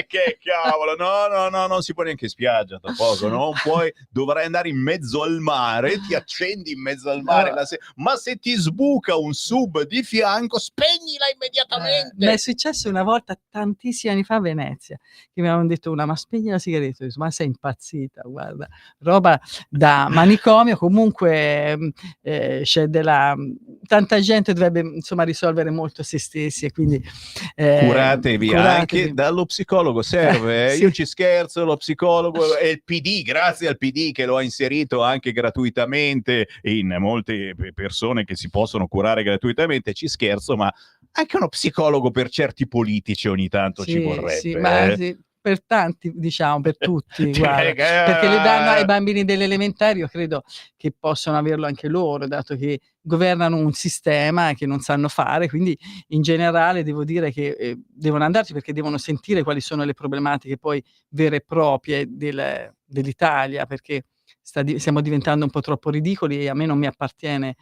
Che cavolo, no, non si può neanche in spiaggia, tra poco, non puoi, dovrai andare in mezzo al mare, ti accendi in mezzo al mare la ma se ti sbuca un sub di fianco, spegnila immediatamente. Mi è successo una volta tantissimi anni fa a Venezia, che mi avevano detto ma spegni la sigaretta. Io dico, ma sei impazzita, guarda, roba da manicomio. Comunque c'è tanta gente dovrebbe insomma risolvere molto se stessi, e quindi curatevi anche dallo psicologo, serve. Sì. Io ci scherzo, lo psicologo e il PD, grazie al PD che lo ha inserito anche gratuitamente in molte persone che si possono curare gratuitamente, ci scherzo, ma anche uno psicologo per certi politici ogni tanto ci vorrebbe. Sì, ma sì, per tanti, diciamo, per tutti, guarda, perché le danno ai bambini delle elementari, io credo che possono averlo anche loro, dato che governano un sistema che non sanno fare, quindi in generale devo dire che devono andarci, perché devono sentire quali sono le problematiche poi vere e proprie dell'Italia, perché stiamo diventando un po' troppo ridicoli e a me non mi appartiene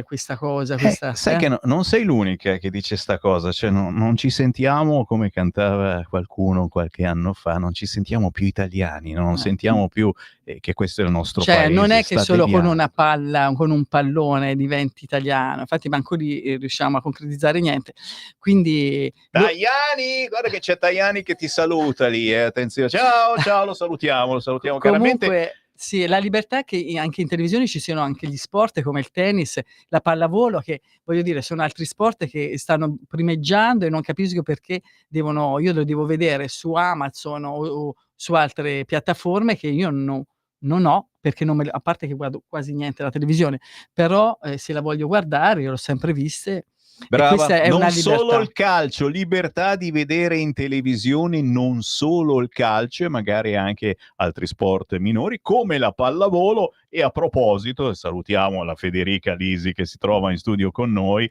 questa cosa. Sai che non sei l'unica che dice sta cosa, cioè non ci sentiamo, come cantava qualcuno qualche anno fa, non ci sentiamo più italiani, non sentiamo più che questo è il nostro paese. Non è che solo con via. una palla, con un pallone diventi italiano, infatti manco lì riusciamo a concretizzare niente. Quindi Tajani, guarda che c'è Tajani che ti saluta lì, attenzione, ciao, lo salutiamo chiaramente. Comunque sì, la libertà che anche in televisione ci siano anche gli sport come il tennis, la pallavolo, che voglio dire sono altri sport che stanno primeggiando e non capisco perché io lo devo vedere su Amazon o su altre piattaforme che io non ho, perché a parte che guardo quasi niente la televisione, però se la voglio guardare io l'ho sempre viste. Brava, è non una solo il calcio, libertà di vedere in televisione non solo il calcio e magari anche altri sport minori come la pallavolo. E a proposito, salutiamo la Federica Lisi che si trova in studio con noi,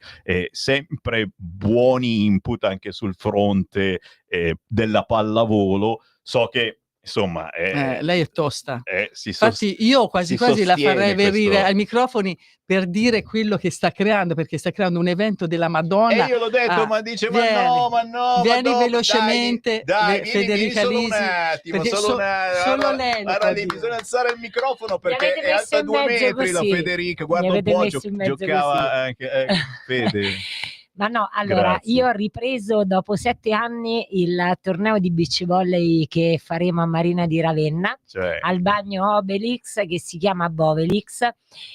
sempre buoni input anche sul fronte della pallavolo. So che insomma lei è tosta, si infatti io quasi la farei venire ai microfoni per dire quello che sta creando, perché sta creando un evento della Madonna. E io l'ho detto, ma dice ma no, vieni ma velocemente, dai, Federica vieni solo Lisi, un attimo, perché solo lei lo può dire. bisogna alzare il microfono perché avete è alta messo in 2 mezzo metri così. la Federica, Mi guarda un avete po', messo in mezzo giocava così. anche Fede. Ma no, allora Grazie. io ho ripreso dopo 7 anni il torneo di beach volley che faremo a Marina di Ravenna, al bagno Obelix, che si chiama Bovelix,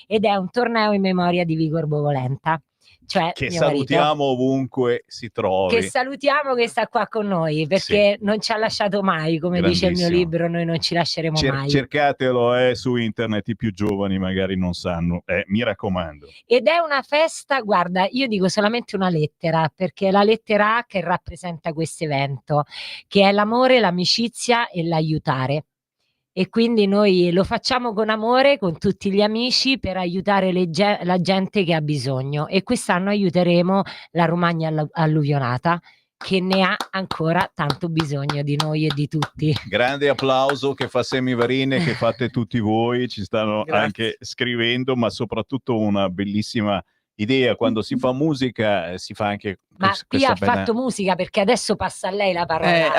ed è un torneo in memoria di Vigor Bovolenta, cioè che mio salutiamo marito. ovunque si trovi. Che salutiamo, che sta qua con noi, perché non ci ha lasciato mai, come dice il mio libro, noi non ci lasceremo mai. Cercatelo su internet, i più giovani magari non sanno, mi raccomando. Ed è una festa, guarda, io dico solamente una lettera, perché è la lettera A che rappresenta questo evento, che è l'amore, l'amicizia e l'aiutare. E quindi noi lo facciamo con amore, con tutti gli amici, per aiutare la gente che ha bisogno. E quest'anno aiuteremo la Romagna alluvionata, che ne ha ancora tanto bisogno di noi e di tutti. Grande applauso che fa Semivarine, che fate tutti voi, ci stanno anche scrivendo, ma soprattutto una bellissima idea. Quando si fa musica si fa anche ma qui ha fatto musica, perché adesso passa a lei la parola. Grazie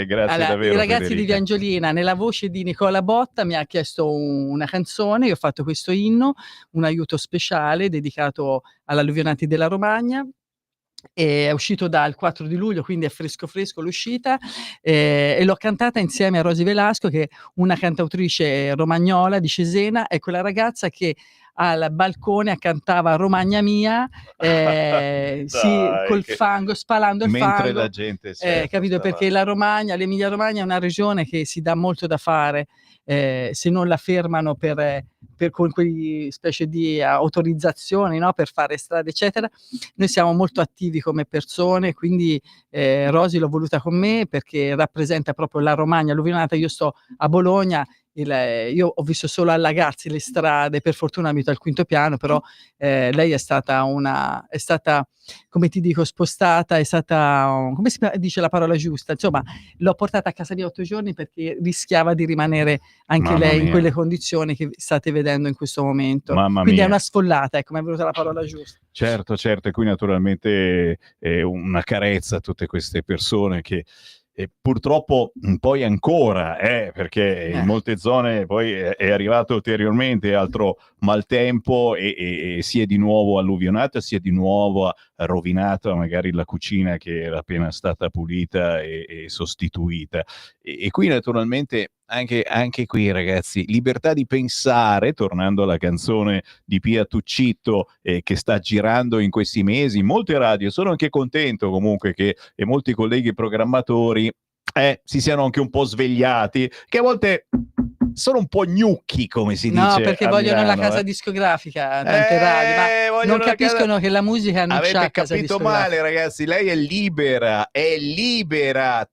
allora, davvero, i ragazzi Federica. di Viangiolina, nella voce di Nicola Botta, mi ha chiesto una canzone, io ho fatto questo inno, un aiuto speciale dedicato all'alluvionati della Romagna. È uscito dal 4 di luglio, quindi è fresco l'uscita, e l'ho cantata insieme a Rosy Velasco, che è una cantautrice romagnola di Cesena, è quella ragazza che al balcone cantava Romagna mia, col fango, spalando il fango, mentre la gente capito, perché la Romagna, l'Emilia Romagna è una regione che si dà molto da fare, se non la fermano con quelle specie di autorizzazioni, no? Per fare strade eccetera. Noi siamo molto attivi come persone, quindi Rosy l'ho voluta con me perché rappresenta proprio la Romagna alluvionata. Io sto a Bologna, io ho visto solo allagarsi le strade, per fortuna abito al 5º piano, però lei è stata come ti dico, spostata, è stata, come si dice la parola giusta, insomma l'ho portata a casa mia 8 giorni perché rischiava di rimanere anche lei in quelle condizioni che state vedendo in questo momento. Quindi è una sfollata, ecco, mi è venuta la parola giusta. Certo, e qui naturalmente è una carezza a tutte queste persone che E purtroppo poi ancora, perché in molte zone poi è arrivato ulteriormente altro maltempo e si è di nuovo alluvionata, si è di nuovo rovinata magari la cucina che era appena stata pulita e sostituita. E qui naturalmente anche qui, ragazzi, libertà di pensare, tornando alla canzone di Pia Tuccitto che sta girando in questi mesi in molte radio. Sono anche contento comunque che molti colleghi programmatori si siano anche un po' svegliati, che a volte sono un po' gnocchi, come si dice. No, perché a vogliono la Milano, casa discografica, tante radio, ma non capiscono che la musica non Avete c'ha casa capito discografica. male, ragazzi, lei è libera,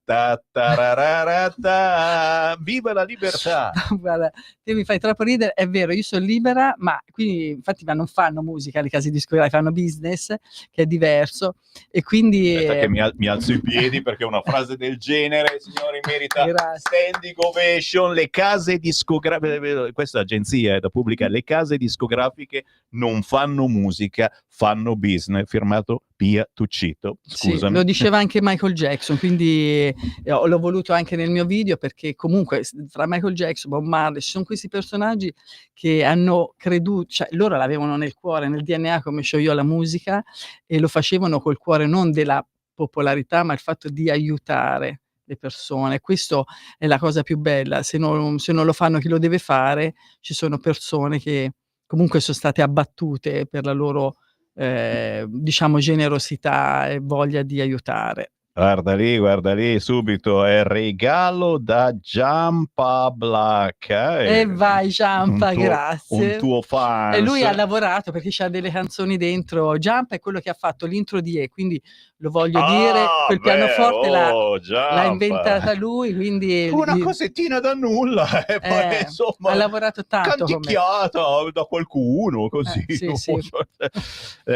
ta, tarararata. Viva la libertà! Guarda, te mi fai troppo ridere, è vero, io sono libera, ma quindi infatti non fanno musica le case discografiche, fanno business, che è diverso, e quindi... Aspetta che mi alzo in piedi, perché una frase del genere, signori, merita standing ovation. Le case discografiche, questa agenzia è da pubblicare, le case discografiche non fanno musica, fanno business. Firmato Pia Tuccitto, scusami. Sì, lo diceva anche Michael Jackson, quindi l'ho voluto anche nel mio video, perché comunque tra Michael Jackson, Bob Marley, ci sono questi personaggi che hanno creduto, cioè loro l'avevano nel cuore, nel DNA, come c'ho io la musica, e lo facevano col cuore non della popolarità, ma il fatto di aiutare le persone. Questo è la cosa più bella. Se non lo fanno chi lo deve fare, ci sono persone che comunque sono state abbattute per la loro diciamo generosità e voglia di aiutare. Guarda lì, subito è regalo da Giampa Black. E vai Giampa, grazie. Un tuo fan. E lui ha lavorato, perché c'ha delle canzoni dentro. Giampa è quello che ha fatto l'intro di quindi lo voglio dire, quel pianoforte l'ha inventata lui, quindi una cosettina da nulla, poi, insomma, ha lavorato tanto, canticchiata da qualcuno, così. Sì.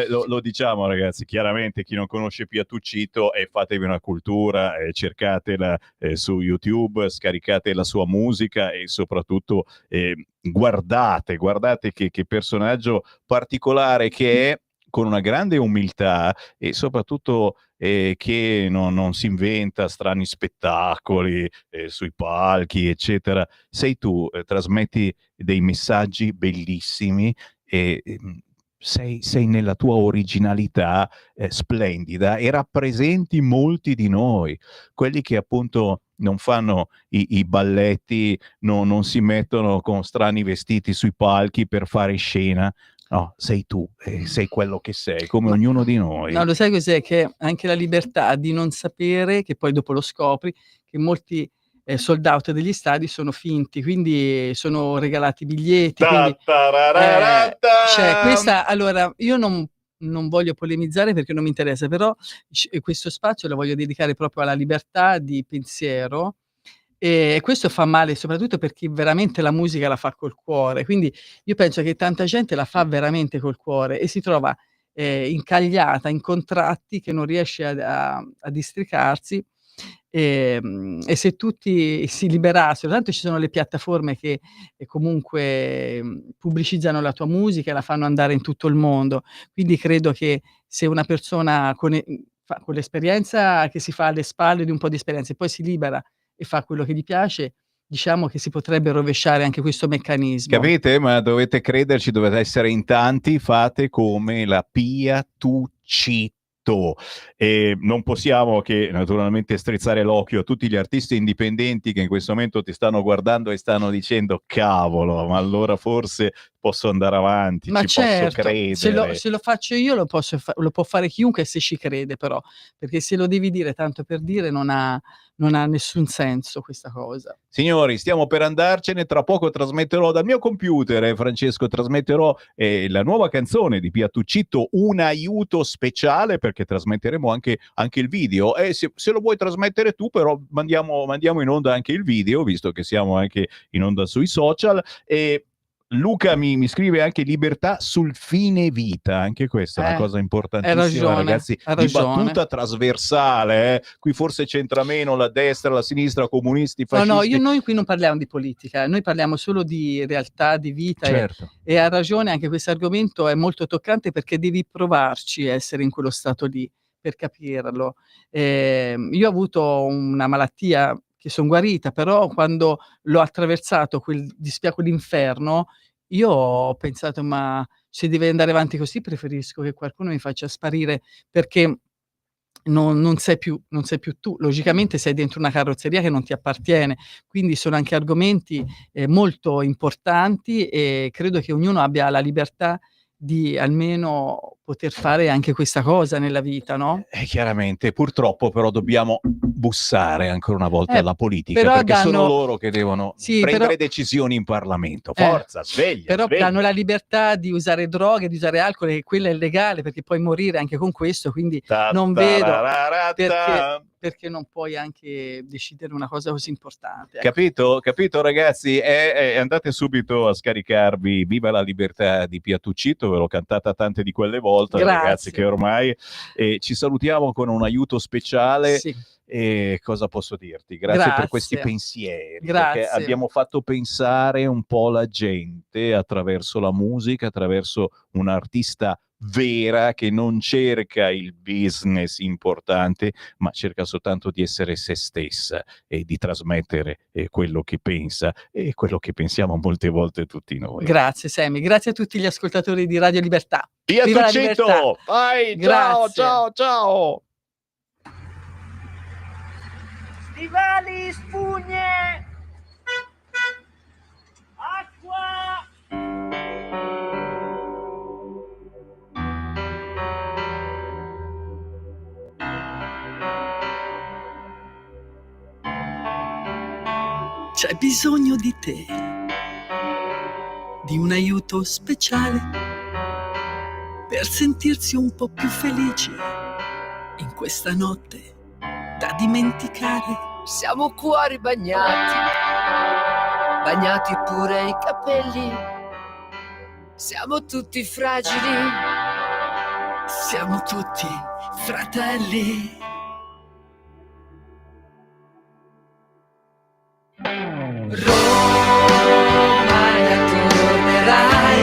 Lo diciamo, ragazzi, chiaramente chi non conosce Pia Tuccitto, fatevi una cultura, cercatela su YouTube, scaricate la sua musica e soprattutto guardate che personaggio particolare che è, con una grande umiltà e soprattutto che non si inventa strani spettacoli sui palchi, eccetera. Sei tu, trasmetti dei messaggi bellissimi e sei nella tua originalità splendida e rappresenti molti di noi, quelli che appunto non fanno i balletti, non si mettono con strani vestiti sui palchi per fare scena. No, sei tu, sei quello che sei, come ognuno di noi. No, lo sai cos'è? Che anche la libertà di non sapere, che poi dopo lo scopri, che molti sold out degli stadi sono finti, quindi sono regalati biglietti. Quindi, cioè, questa, allora, io non voglio polemizzare perché non mi interessa, però questo spazio lo voglio dedicare proprio alla libertà di pensiero. E questo fa male soprattutto per chi veramente la musica la fa col cuore, quindi io penso che tanta gente la fa veramente col cuore e si trova incagliata in contratti che non riesce a districarsi, e se tutti si liberassero, tanto ci sono le piattaforme che comunque pubblicizzano la tua musica e la fanno andare in tutto il mondo, quindi credo che se una persona con l'esperienza che si fa alle spalle di un po' di esperienza e poi si libera e fa quello che gli piace, diciamo che si potrebbe rovesciare anche questo meccanismo. Capite? Ma dovete crederci, dovete essere in tanti, fate come la Pia Tuccitto. E non possiamo che naturalmente strizzare l'occhio a tutti gli artisti indipendenti che in questo momento ti stanno guardando e stanno dicendo cavolo, ma allora forse posso andare avanti, Ma ci certo, posso credere. se lo faccio io lo può fare chiunque se ci crede, però, perché se lo devi dire tanto per dire non ha nessun senso questa cosa. Signori, stiamo per andarcene, tra poco trasmetterò dal mio computer, Francesco, trasmetterò la nuova canzone di Pia Tuccitto, un aiuto speciale, perché trasmetteremo anche il video. Se lo vuoi trasmettere tu, però mandiamo in onda anche il video, visto che siamo anche in onda sui social. E Luca mi scrive anche libertà sul fine vita, anche questa è una cosa importantissima, ragazzi, di battuta trasversale. Qui forse c'entra meno la destra, la sinistra, comunisti, fascisti. Noi qui non parliamo di politica, noi parliamo solo di realtà, di vita. Certo. E ha ragione, anche questo argomento è molto toccante perché devi provarci a essere in quello stato lì, per capirlo. Io ho avuto una malattia che son guarita, però quando l'ho attraversato quell'inferno, io ho pensato: "Ma se deve andare avanti così preferisco che qualcuno mi faccia sparire, perché non sei più tu. Logicamente sei dentro una carrozzeria che non ti appartiene". Quindi sono anche argomenti, molto importanti, e credo che ognuno abbia la libertà di almeno poter fare anche questa cosa nella vita, no? Chiaramente, purtroppo però dobbiamo bussare ancora una volta alla politica, però perché sono danno loro che devono sì, prendere però decisioni in Parlamento. Forza, sveglia, però sveglia. hanno la libertà di usare droghe, di usare alcol, e quella è legale, perché puoi morire anche con questo, quindi non vedo perché non puoi anche decidere una cosa così importante, ecco. Capito ragazzi? Andate subito a scaricarvi Viva la libertà di Piatuccito, ve l'ho cantata tante di quelle volte, Grazie. ragazzi, che ormai ci salutiamo con un aiuto speciale. Sì. E cosa posso dirti? Grazie per questi Grazie. pensieri, Grazie. perché abbiamo fatto pensare un po' la gente attraverso la musica, attraverso un'artista vera che non cerca il business importante, ma cerca soltanto di essere se stessa e di trasmettere quello che pensa e quello che pensiamo molte volte tutti noi. Grazie Sammy, grazie a tutti gli ascoltatori di Radio Libertà. Viva la libertà! Piatuccito! Vai, ciao, Grazie. ciao, ciao! Stivali, spugne! Acqua! C'è bisogno di te, di un aiuto speciale per sentirsi un po' più felici in questa notte da dimenticare. Siamo cuori bagnati, bagnati pure i capelli. Siamo tutti fragili, Siamo tutti fratelli. Romagna tornerai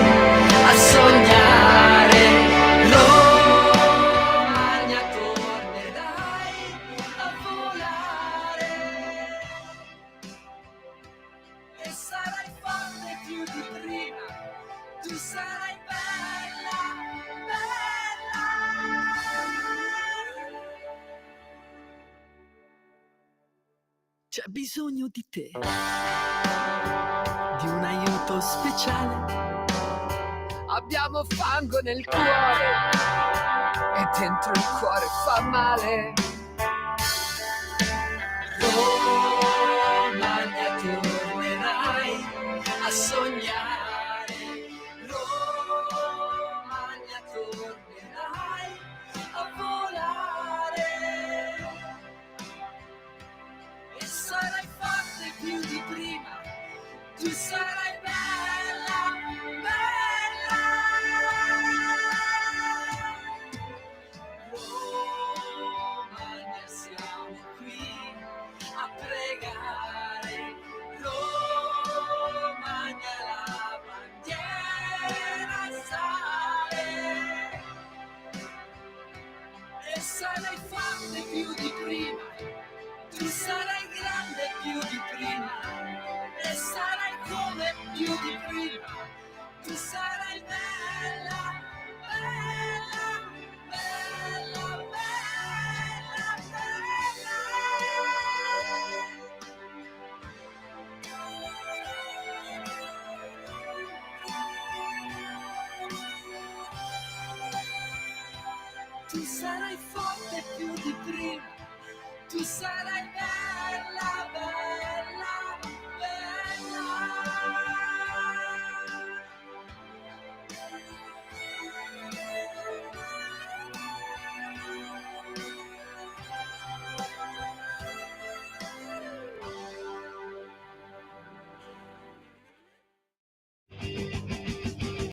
a sognare. Romagna tornerai a volare e sarai forte più di prima. Tu sarai bella, bella. C'è bisogno di te, di un aiuto speciale. Abbiamo fango nel cuore e dentro il cuore fa male. Romagna tornerai a sognare. Romagna tornerai a volare e sarai forte più di prima. Tu sarai bella, bella. Romagna, siamo qui a pregare. Romagna, la bandiera sale e sarai forte più di prima. Tu sarai grande più di prima e sarai come più di prima. Tu sarai bella, bella, bella, bella, bella. Tu sarai forte più di prima. Tu sarai bella, bella.